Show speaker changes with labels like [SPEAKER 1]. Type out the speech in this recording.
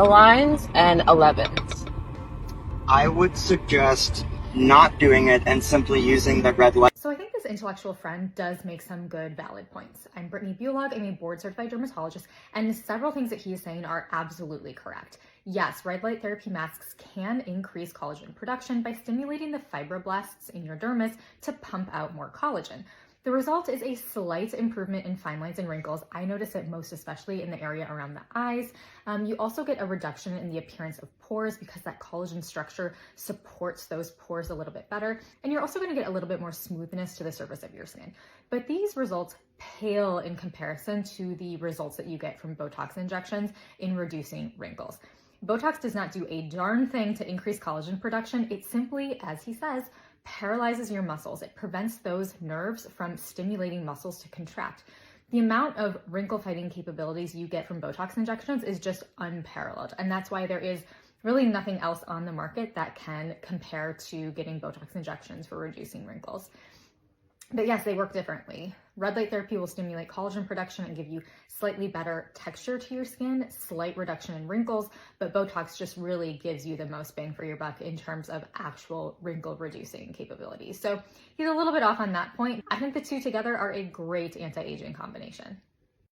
[SPEAKER 1] lines and 11s.
[SPEAKER 2] I would suggest not doing it and simply using the red light.
[SPEAKER 3] So I think this intellectual friend does make some good, valid points. I'm Brittany Buhalog. I'm a board-certified dermatologist, and several things that he is saying are absolutely correct. Yes, red light therapy masks can increase collagen production by stimulating the fibroblasts in your dermis to pump out more collagen. The result is a slight improvement in fine lines and wrinkles. I notice it most especially in the area around the eyes. You also get a reduction in the appearance of pores because that collagen structure supports those pores a little bit better. And you're also going to get a little bit more smoothness to the surface of your skin. But these results pale in comparison to the results that you get from Botox injections in reducing wrinkles. Botox does not do a darn thing to increase collagen production. It simply, as he says, paralyzes your muscles. It prevents those nerves from stimulating muscles to contract. The amount of wrinkle fighting capabilities you get from Botox injections is just unparalleled. And that's why there is really nothing else on the market that can compare to getting Botox injections for reducing wrinkles. But yes, they work differently. Red light therapy will stimulate collagen production and give you slightly better texture to your skin, slight reduction in wrinkles, but Botox just really gives you the most bang for your buck in terms of actual wrinkle reducing capabilities. So he's a little bit off on that point. I think the two together are a great anti-aging combination.